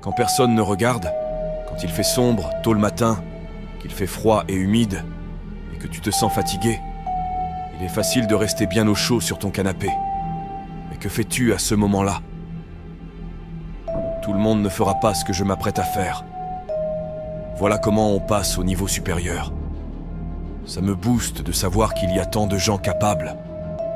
Quand personne ne regarde, quand il fait sombre, tôt le matin, qu'il fait froid et humide, et que tu te sens fatigué, il est facile de rester bien au chaud sur ton canapé. Mais que fais-tu à ce moment-là? Tout le monde ne fera pas ce que je m'apprête à faire. Voilà comment on passe au niveau supérieur. Ça me booste de savoir qu'il y a tant de gens capables,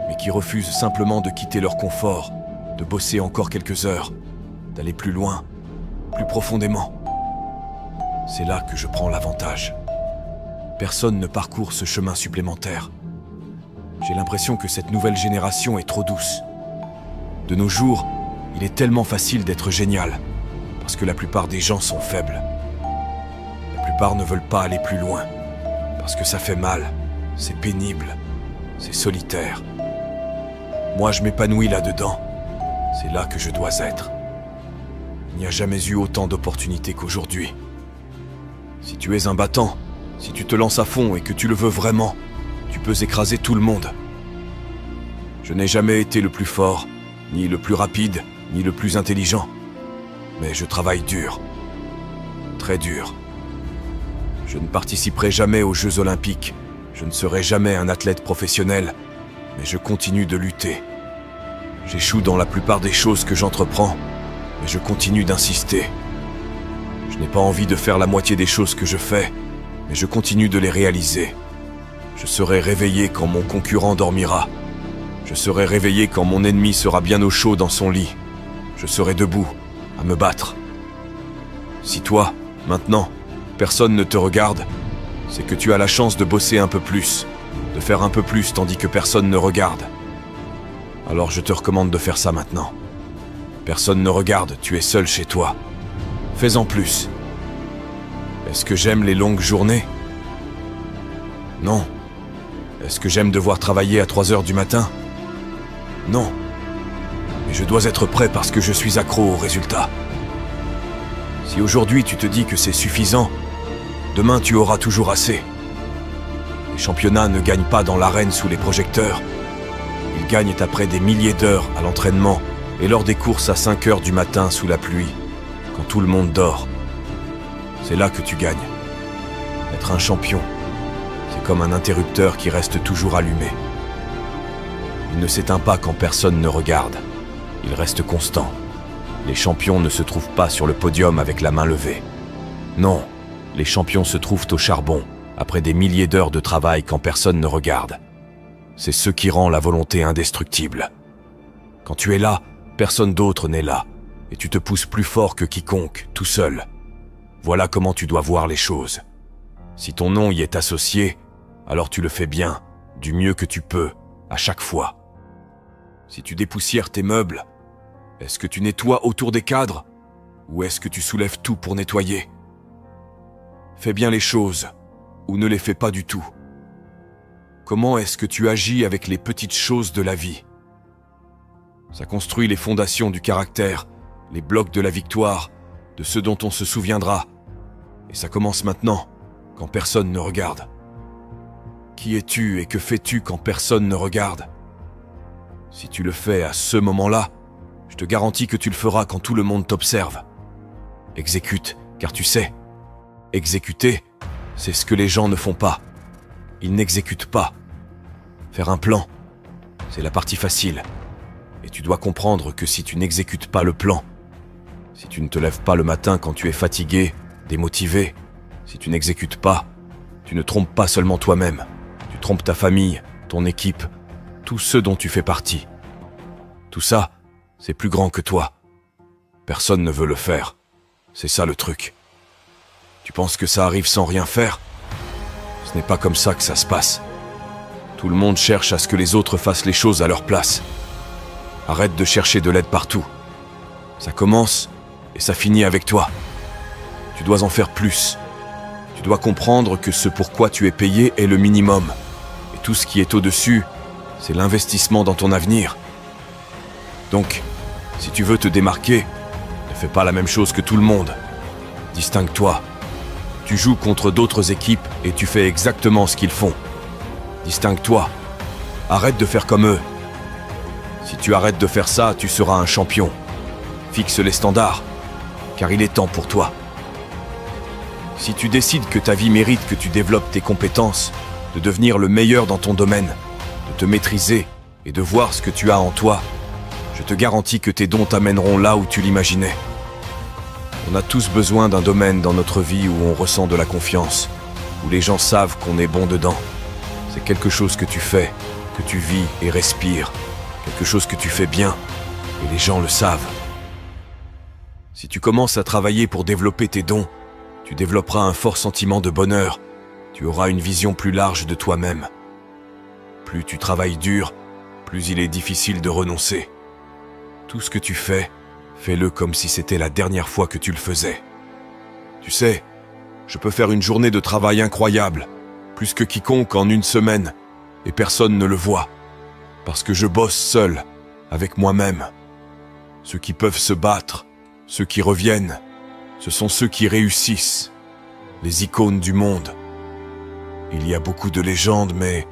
mais qui refusent simplement de quitter leur confort, de bosser encore quelques heures, d'aller plus loin, plus profondément. C'est là que je prends l'avantage. Personne ne parcourt ce chemin supplémentaire. J'ai l'impression que cette nouvelle génération est trop douce. De nos jours, il est tellement facile d'être génial, parce que la plupart des gens sont faibles. La plupart ne veulent pas aller plus loin, parce que ça fait mal, c'est pénible, c'est solitaire. Moi, je m'épanouis là-dedans. C'est là que je dois être. Il n'y a jamais eu autant d'opportunités qu'aujourd'hui. Si tu es un battant, si tu te lances à fond et que tu le veux vraiment, tu peux écraser tout le monde. Je n'ai jamais été le plus fort, ni le plus rapide, ni le plus intelligent. Mais je travaille dur. Très dur. Je ne participerai jamais aux Jeux Olympiques. Je ne serai jamais un athlète professionnel. Mais je continue de lutter. J'échoue dans la plupart des choses que j'entreprends, mais je continue d'insister. Je n'ai pas envie de faire la moitié des choses que je fais, mais je continue de les réaliser. Je serai réveillé quand mon concurrent dormira. Je serai réveillé quand mon ennemi sera bien au chaud dans son lit. Je serai debout, à me battre. Si toi, maintenant, personne ne te regarde, c'est que tu as la chance de bosser un peu plus, de faire un peu plus tandis que personne ne regarde. Alors je te recommande de faire ça maintenant. Personne ne regarde, tu es seul chez toi. Fais-en plus. Est-ce que j'aime les longues journées? Non. Est-ce que j'aime devoir travailler à 3 heures du matin? Non. Mais je dois être prêt parce que je suis accro aux résultats. Si aujourd'hui tu te dis que c'est suffisant, demain tu auras toujours assez. Les championnats ne gagnent pas dans l'arène sous les projecteurs. Ils gagnent après des milliers d'heures à l'entraînement et lors des courses à 5 heures du matin sous la pluie, quand tout le monde dort. C'est là que tu gagnes. Être un champion, c'est comme un interrupteur qui reste toujours allumé. Il ne s'éteint pas quand personne ne regarde. Il reste constant. Les champions ne se trouvent pas sur le podium avec la main levée. Non, les champions se trouvent au charbon, après des milliers d'heures de travail quand personne ne regarde. C'est ce qui rend la volonté indestructible. Quand tu es là, personne d'autre n'est là, et tu te pousses plus fort que quiconque, tout seul. Voilà comment tu dois voir les choses. Si ton nom y est associé, alors tu le fais bien, du mieux que tu peux, à chaque fois. Si tu dépoussières tes meubles, est-ce que tu nettoies autour des cadres, ou est-ce que tu soulèves tout pour nettoyer? Fais bien les choses, ou ne les fais pas du tout. Comment est-ce que tu agis avec les petites choses de la vie? Ça construit les fondations du caractère, les blocs de la victoire, de ce dont on se souviendra. Et ça commence maintenant, quand personne ne regarde. Qui es-tu et que fais-tu quand personne ne regarde? Si tu le fais à ce moment-là, je te garantis que tu le feras quand tout le monde t'observe. Exécute, car tu sais, exécuter, c'est ce que les gens ne font pas. Ils n'exécutent pas. Faire un plan, c'est la partie facile. Et tu dois comprendre que si tu n'exécutes pas le plan, si tu ne te lèves pas le matin quand tu es fatigué, démotivé, si tu n'exécutes pas, tu ne trompes pas seulement toi-même. Tu trompes ta famille, ton équipe, tous ceux dont tu fais partie. Tout ça, c'est plus grand que toi. Personne ne veut le faire. C'est ça le truc. Tu penses que ça arrive sans rien faire? Ce n'est pas comme ça que ça se passe. Tout le monde cherche à ce que les autres fassent les choses à leur place. Arrête de chercher de l'aide partout. Ça commence et ça finit avec toi. Tu dois en faire plus. Tu dois comprendre que ce pourquoi tu es payé est le minimum. Et tout ce qui est au-dessus, c'est l'investissement dans ton avenir. Donc, si tu veux te démarquer, ne fais pas la même chose que tout le monde. Distingue-toi. Tu joues contre d'autres équipes et tu fais exactement ce qu'ils font. Distingue-toi. Arrête de faire comme eux. Si tu arrêtes de faire ça, tu seras un champion. Fixe les standards. car il est temps pour toi. Si tu décides que ta vie mérite que tu développes tes compétences, de devenir le meilleur dans ton domaine, de te maîtriser et de voir ce que tu as en toi, je te garantis que tes dons t'amèneront là où tu l'imaginais. On a tous besoin d'un domaine dans notre vie où on ressent de la confiance, où les gens savent qu'on est bon dedans. C'est quelque chose que tu fais, que tu vis et respires, quelque chose que tu fais bien, et les gens le savent. Si tu commences à travailler pour développer tes dons, tu développeras un fort sentiment de bonheur, tu auras une vision plus large de toi-même. Plus tu travailles dur, plus il est difficile de renoncer. Tout ce que tu fais, fais-le comme si c'était la dernière fois que tu le faisais. Tu sais, je peux faire une journée de travail incroyable, plus que quiconque en une semaine, et personne ne le voit, parce que je bosse seul, avec moi-même. Ceux qui peuvent se battre, ceux qui reviennent, ce sont ceux qui réussissent, les icônes du monde. Il y a beaucoup de légendes, mais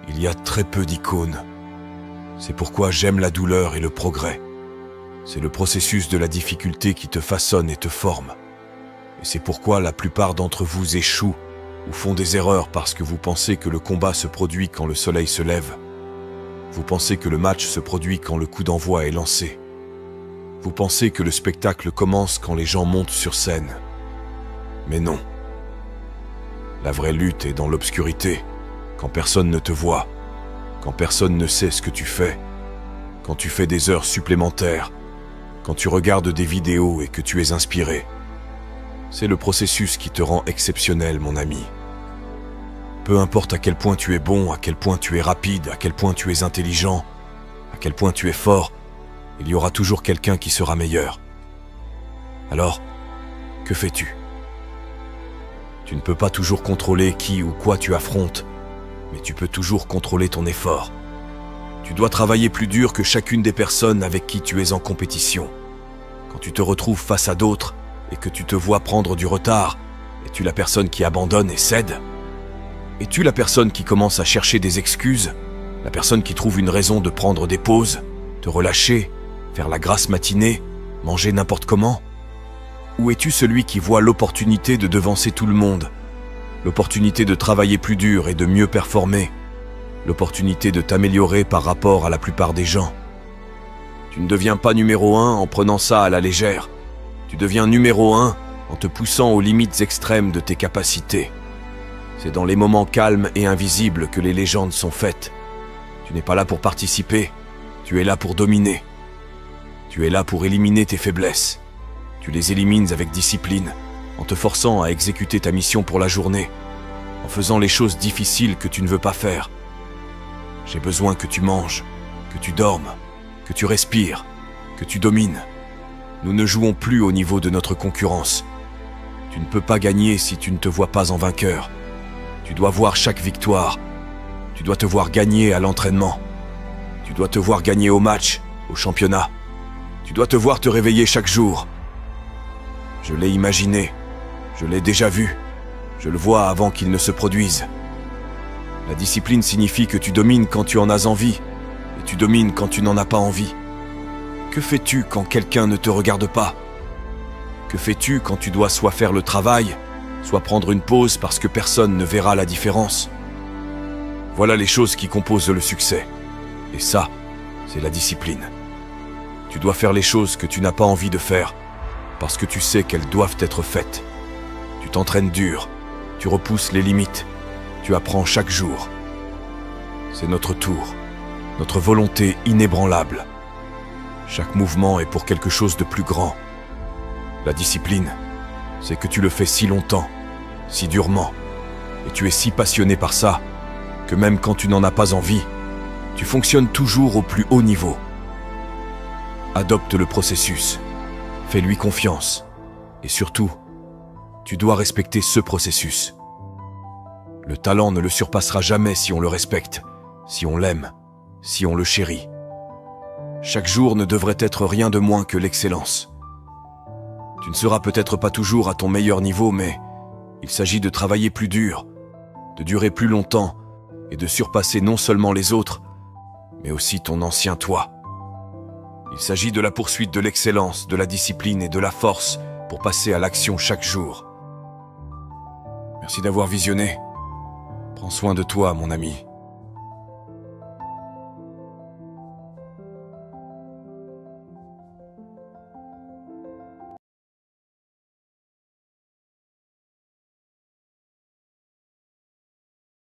il y a très peu d'icônes. C'est pourquoi j'aime la douleur et le progrès. C'est le processus de la difficulté qui te façonne et te forme. Et c'est pourquoi la plupart d'entre vous échouent ou font des erreurs parce que vous pensez que le combat se produit quand le soleil se lève. Vous pensez que le match se produit quand le coup d'envoi est lancé. Vous pensez que le spectacle commence quand les gens montent sur scène. Mais non. La vraie lutte est dans l'obscurité, quand personne ne te voit, quand personne ne sait ce que tu fais, quand tu fais des heures supplémentaires, quand tu regardes des vidéos et que tu es inspiré. C'est le processus qui te rend exceptionnel, mon ami. Peu importe à quel point tu es bon, à quel point tu es rapide, à quel point tu es intelligent, à quel point tu es fort, il y aura toujours quelqu'un qui sera meilleur. Alors, que fais-tu? Tu ne peux pas toujours contrôler qui ou quoi tu affrontes, mais tu peux toujours contrôler ton effort. Tu dois travailler plus dur que chacune des personnes avec qui tu es en compétition. Quand tu te retrouves face à d'autres et que tu te vois prendre du retard, es-tu la personne qui abandonne et cède? Es-tu la personne qui commence à chercher des excuses? La personne qui trouve une raison de prendre des pauses, te relâcher, faire la grasse matinée, manger n'importe comment? Ou es-tu celui qui voit l'opportunité de devancer tout le monde, l'opportunité de travailler plus dur et de mieux performer, l'opportunité de t'améliorer par rapport à la plupart des gens? Tu ne deviens pas numéro 1 en prenant ça à la légère. Tu deviens numéro 1 en te poussant aux limites extrêmes de tes capacités. C'est dans les moments calmes et invisibles que les légendes sont faites. Tu n'es pas là pour participer, tu es là pour dominer. Tu es là pour éliminer tes faiblesses. Tu les élimines avec discipline, en te forçant à exécuter ta mission pour la journée, en faisant les choses difficiles que tu ne veux pas faire. J'ai besoin que tu manges, que tu dormes, que tu respires, que tu domines. Nous ne jouons plus au niveau de notre concurrence. Tu ne peux pas gagner si tu ne te vois pas en vainqueur. Tu dois voir chaque victoire. Tu dois te voir gagner à l'entraînement. Tu dois te voir gagner au match, au championnat. Tu dois te voir te réveiller chaque jour. Je l'ai imaginé, je l'ai déjà vu, je le vois avant qu'il ne se produise. La discipline signifie que tu domines quand tu en as envie, et tu domines quand tu n'en as pas envie. Que fais-tu quand quelqu'un ne te regarde pas? Que fais-tu quand tu dois soit faire le travail, soit prendre une pause parce que personne ne verra la différence? Voilà les choses qui composent le succès. Et ça, c'est la discipline. Tu dois faire les choses que tu n'as pas envie de faire, parce que tu sais qu'elles doivent être faites. Tu t'entraînes dur, tu repousses les limites, tu apprends chaque jour. C'est notre tour, notre volonté inébranlable. Chaque mouvement est pour quelque chose de plus grand. La discipline, c'est que tu le fais si longtemps, si durement, et tu es si passionné par ça, que même quand tu n'en as pas envie, tu fonctionnes toujours au plus haut niveau. Adopte le processus, fais-lui confiance, et surtout, tu dois respecter ce processus. Le talent ne le surpassera jamais si on le respecte, si on l'aime, si on le chérit. Chaque jour ne devrait être rien de moins que l'excellence. Tu ne seras peut-être pas toujours à ton meilleur niveau, mais il s'agit de travailler plus dur, de durer plus longtemps et de surpasser non seulement les autres, mais aussi ton ancien toi. Il s'agit de la poursuite de l'excellence, de la discipline et de la force pour passer à l'action chaque jour. Merci d'avoir visionné. Prends soin de toi, mon ami.